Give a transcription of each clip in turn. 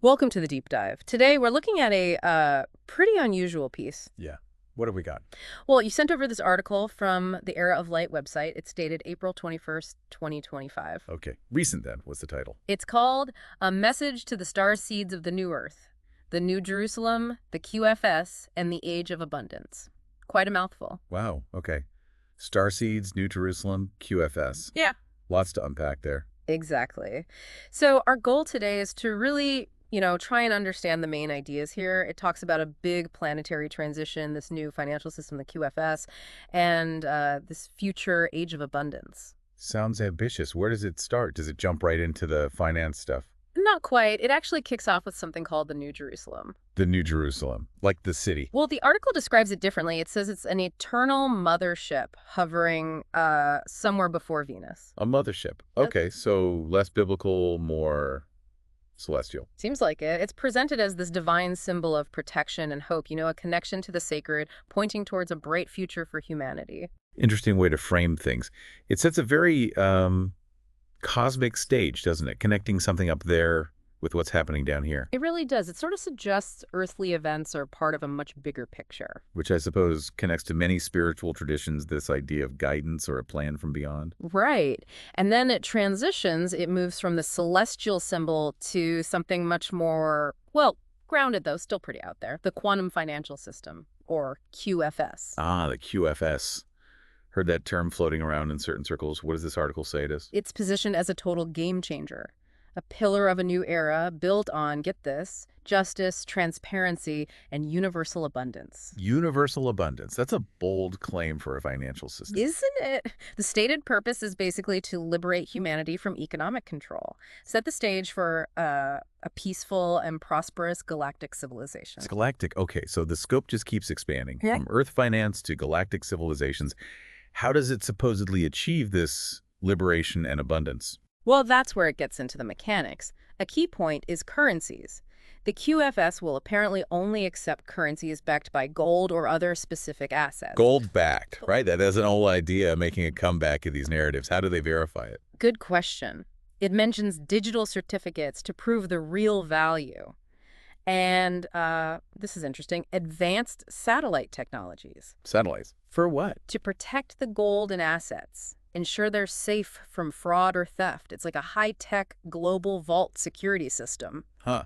Welcome to the deep dive. Today we're looking at a pretty unusual piece. Yeah. What have we got? Well, you sent over this article from the Era of Light website. It's dated April 21st, 2025. Okay. Recent then was the title. It's called A Message to the Starseeds of the New Earth, the New Jerusalem, the QFS, and the Age of Abundance. Quite a mouthful. Wow. Okay. Starseeds, New Jerusalem, QFS. Yeah. Lots to unpack there. Exactly. So our goal today is to really, try and understand the main ideas here. It talks about a big planetary transition, this new financial system, the QFS, and this future age of abundance. Sounds ambitious. Where does it start? Does it jump right into the finance stuff? Not quite. It actually kicks off with something called the New Jerusalem. The New Jerusalem, like the city. Well, the article describes it differently. It says it's an eternal mothership hovering somewhere before Venus. A mothership. Okay, so less biblical, more celestial. Seems like it. It's presented as this divine symbol of protection and hope, a connection to the sacred, pointing towards a bright future for humanity. Interesting way to frame things. It sets a very cosmic stage, doesn't it? Connecting something up there with what's happening down here. It really does. It sort of suggests earthly events are part of a much bigger picture. Which I suppose connects to many spiritual traditions, this idea of guidance or a plan from beyond. Right. And then it transitions, it moves from the celestial symbol to something much more, well, grounded though, still pretty out there, the quantum financial system, or QFS. Ah, the QFS. Heard that term floating around in certain circles. What does this article say it is? It's positioned as a total game changer, a pillar of a new era built on, get this, justice, transparency, and universal abundance. Universal abundance. That's a bold claim for a financial system. Isn't it? The stated purpose is basically to liberate humanity from economic control, set the stage for a peaceful and prosperous galactic civilization. It's galactic. Okay, so the scope just keeps expanding. Yeah. From Earth finance to galactic civilizations. How does it supposedly achieve this liberation and abundance? Well, that's where it gets into the mechanics. A key point is currencies. The QFS will apparently only accept currencies backed by gold or other specific assets. Gold-backed, right? That is an old idea making a comeback in these narratives. How do they verify it? Good question. It mentions digital certificates to prove the real value. And this is interesting, advanced satellite technologies. Satellites. For what? To protect the gold and assets, ensure they're safe from fraud or theft. It's like a high-tech global vault security system. Huh.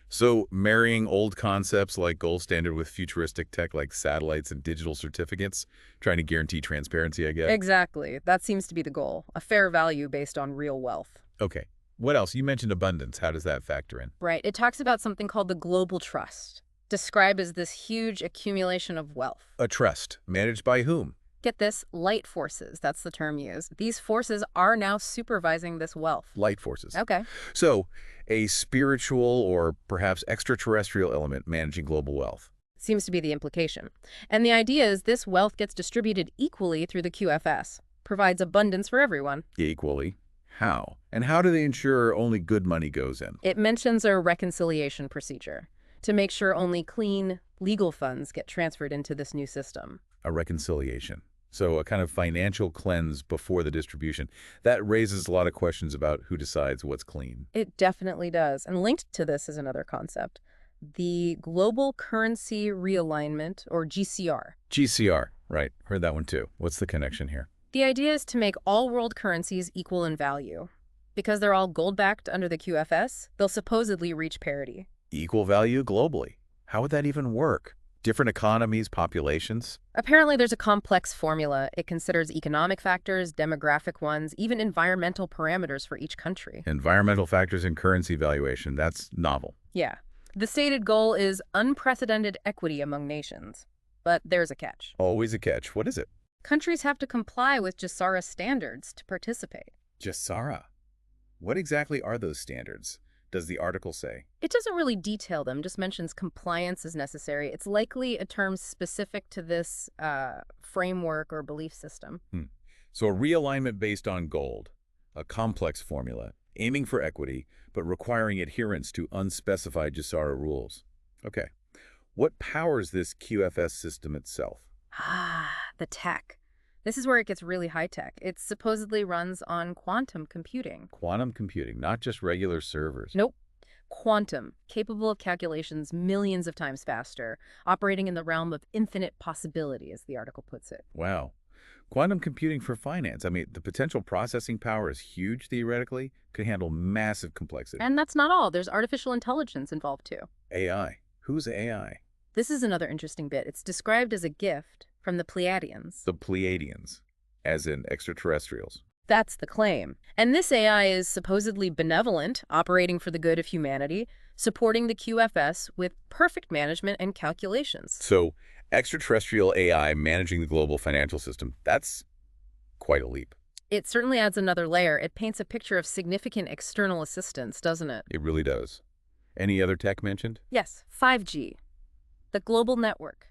So marrying old concepts like gold standard with futuristic tech like satellites and digital certificates, trying to guarantee transparency, I guess? Exactly. That seems to be the goal, a fair value based on real wealth. Okay. What else? You mentioned abundance. How does that factor in? Right. It talks about something called the global trust, described as this huge accumulation of wealth. A trust. Managed by whom? Get this, light forces, that's the term used. These forces are now supervising this wealth. Light forces. Okay. So, a spiritual or perhaps extraterrestrial element managing global wealth. Seems to be the implication. And the idea is this wealth gets distributed equally through the QFS, provides abundance for everyone. Equally. How? And how do they ensure only good money goes in? It mentions a reconciliation procedure to make sure only clean, legal funds get transferred into this new system. A reconciliation. So a kind of financial cleanse before the distribution. That raises a lot of questions about who decides what's clean. It definitely does. And linked to this is another concept, the Global Currency Realignment, or GCR. GCR, right. Heard that one too. What's the connection here? The idea is to make all world currencies equal in value. Because they're all gold-backed under the QFS, they'll supposedly reach parity. Equal value globally. How would that even work? Different economies, populations? Apparently there's a complex formula. It considers economic factors, demographic ones, even environmental parameters for each country. Environmental factors in currency valuation. That's novel. Yeah. The stated goal is unprecedented equity among nations. But there's a catch. Always a catch. What is it? Countries have to comply with GSARA standards to participate. GSARA. What exactly are those standards? Does the article say? It doesn't really detail them, just mentions compliance is necessary. It's likely a term specific to this framework or belief system. So a realignment based on gold, a complex formula, aiming for equity, but requiring adherence to unspecified GSARA rules. Okay. What powers this QFS system itself? The tech. This is where it gets really high-tech. It supposedly runs on quantum computing. Quantum computing, not just regular servers. Nope. Quantum, capable of calculations millions of times faster, operating in the realm of infinite possibility, as the article puts it. Wow. Quantum computing for finance. I mean, the potential processing power is huge theoretically, could handle massive complexity. And that's not all. There's artificial intelligence involved too. AI. Who's AI? This is another interesting bit. It's described as a gift from the Pleiadians. The Pleiadians, as in extraterrestrials. That's the claim. And this AI is supposedly benevolent, operating for the good of humanity, supporting the QFS with perfect management and calculations. So, extraterrestrial AI managing the global financial system, that's quite a leap. It certainly adds another layer. It paints a picture of significant external assistance, doesn't it? It really does. Any other tech mentioned? Yes, 5G, the global network.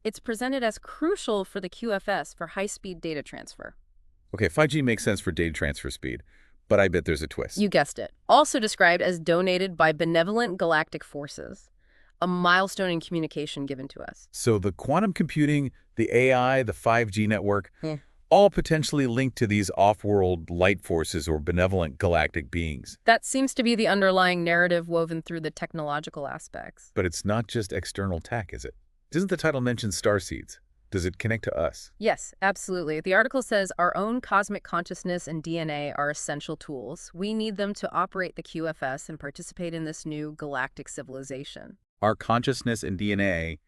It's presented as crucial for the QFS for high-speed data transfer. Okay, 5G makes sense for data transfer speed, but I bet there's a twist. You guessed it. Also described as donated by benevolent galactic forces, a milestone in communication given to us. So the quantum computing, the AI, the 5G network, Yeah. all potentially linked to these off-world light forces or benevolent galactic beings. That seems to be the underlying narrative woven through the technological aspects. But it's not just external tech, is it? Doesn't the title mention Starseeds? Does it connect to us? Yes, absolutely. The article says our own cosmic consciousness and DNA are essential tools. We need them to operate the QFS and participate in this new galactic civilization. Our consciousness and DNA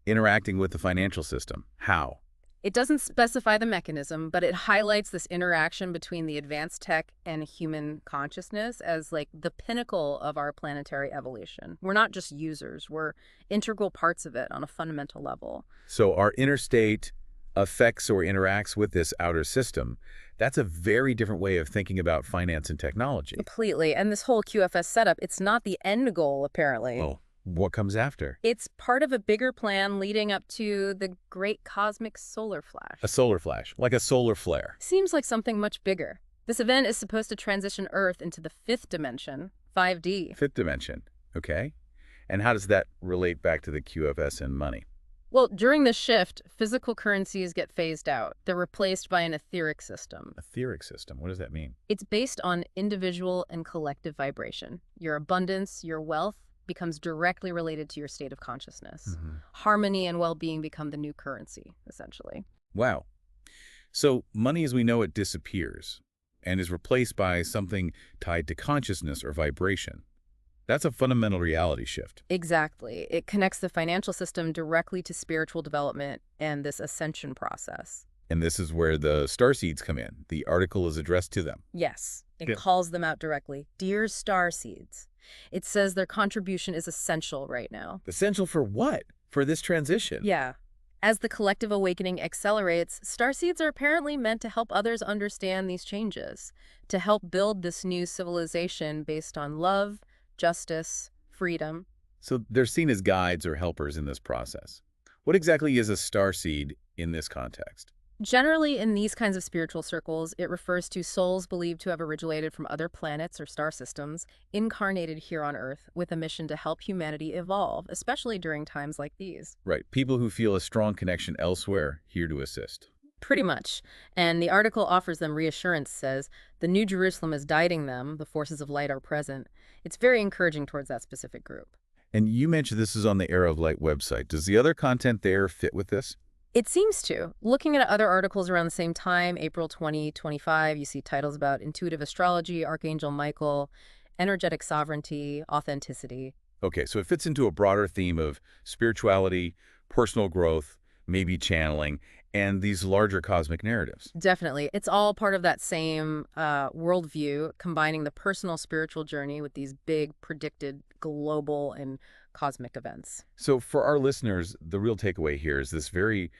interacting with the financial system. How? It doesn't specify the mechanism, but it highlights this interaction between the advanced tech and human consciousness as like the pinnacle of our planetary evolution. We're not just users, we're integral parts of it on a fundamental level. So our inner state affects or interacts with this outer system. That's a very different way of thinking about finance and technology. Completely. And this whole QFS setup, it's not the end goal, apparently. Oh, what comes after? It's part of a bigger plan leading up to the great cosmic solar flash. A solar flash, like a solar flare. Seems like something much bigger. This event is supposed to transition Earth into the fifth dimension, 5D. Fifth dimension, okay? And how does that relate back to the QFS and money? Well, during this shift, physical currencies get phased out. They're replaced by an etheric system. Etheric system, what does that mean? It's based on individual and collective vibration. Your abundance, your wealth, becomes directly related to your state of consciousness. Harmony and well-being become the new currency, essentially. Wow. So money as we know it disappears and is replaced by something tied to consciousness or vibration. That's a fundamental reality shift. Exactly. It connects the financial system directly to spiritual development and this ascension process. And this is where the Starseeds come in. The article is addressed to them. Yes, it Yeah. calls them out directly. Dear Starseeds. It says their contribution is essential right now. Essential for what? For this transition? Yeah. As the collective awakening accelerates, Starseeds are apparently meant to help others understand these changes, to help build this new civilization based on love, justice, freedom. So they're seen as guides or helpers in this process. What exactly is a starseed in this context? Generally, in these kinds of spiritual circles, it refers to souls believed to have originated from other planets or star systems, incarnated here on Earth with a mission to help humanity evolve, especially during times like these. Right, people who feel a strong connection elsewhere, here to assist. Pretty much. And the article offers them reassurance, says, the New Jerusalem is guiding them, the forces of light are present. It's very encouraging towards that specific group. And you mentioned this is on the Era of Light website. Does the other content there fit with this? It seems to. Looking at other articles around the same time, April 2025, you see titles about intuitive astrology, Archangel Michael, energetic sovereignty, authenticity. Okay, so it fits into a broader theme of spirituality, personal growth, maybe channeling, and these larger cosmic narratives. Definitely. It's all part of that same worldview, combining the personal spiritual journey with these big, predicted, global and cosmic events. So for our listeners, the real takeaway here is this very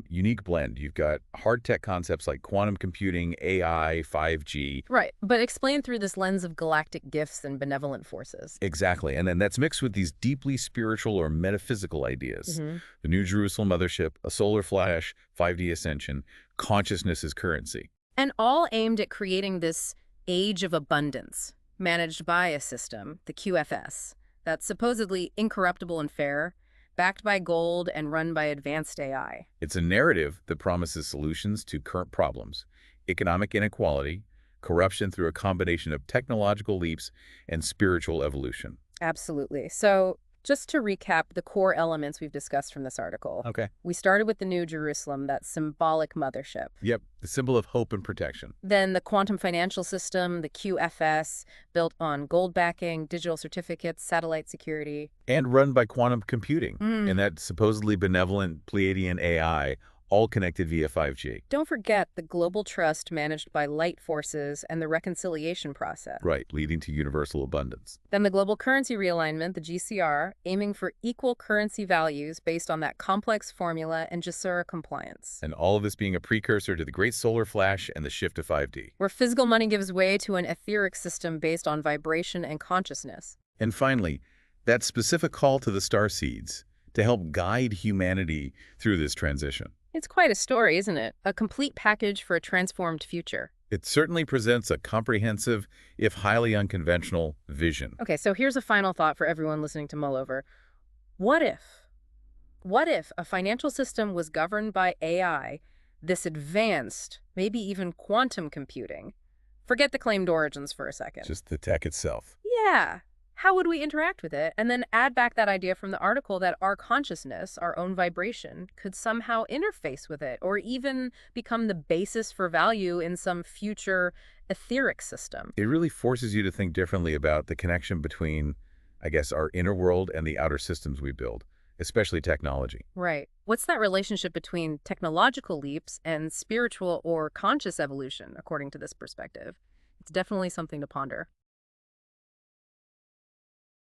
unique blend. You've got hard tech concepts like quantum computing, AI, 5G. Right, but explained through this lens of galactic gifts and benevolent forces. Exactly. And then that's mixed with these deeply spiritual or metaphysical ideas. The New Jerusalem mothership, a solar flash, 5D ascension, consciousness is currency. And all aimed at creating this age of abundance, managed by a system, the QFS, that's supposedly incorruptible and fair, backed by gold and run by advanced AI. It's a narrative that promises solutions to current problems, economic inequality, corruption through a combination of technological leaps and spiritual evolution. Absolutely. So, just to recap the core elements we've discussed from this article, Okay. we started with the New Jerusalem, that symbolic mothership. Yep, the symbol of hope and protection. Then the quantum financial system, the QFS, built on gold backing, digital certificates, satellite security. And run by quantum computing, Mm. and that supposedly benevolent Pleiadian AI, all connected via 5G. Don't forget the global trust managed by light forces and the reconciliation process. Right, leading to universal abundance. Then the Global Currency Realignment, the GCR, aiming for equal currency values based on that complex formula and GSUR compliance. And all of this being a precursor to the great solar flash and the shift to 5D. Where physical money gives way to an etheric system based on vibration and consciousness. And finally, that specific call to the Starseeds to help guide humanity through this transition. It's quite a story, isn't it? A complete package for a transformed future. It certainly presents a comprehensive, if highly unconventional, vision. Okay, so here's a final thought for everyone listening to mull over. What if? What if a financial system was governed by AI, this advanced, maybe even quantum computing? Forget the claimed origins for a second. Just the tech itself. Yeah. How would we interact with it? And then add back that idea from the article that our consciousness, our own vibration, could somehow interface with it or even become the basis for value in some future etheric system. It really forces you to think differently about the connection between, I guess, our inner world and the outer systems we build, especially technology. Right. What's that relationship between technological leaps and spiritual or conscious evolution, according to this perspective? It's definitely something to ponder.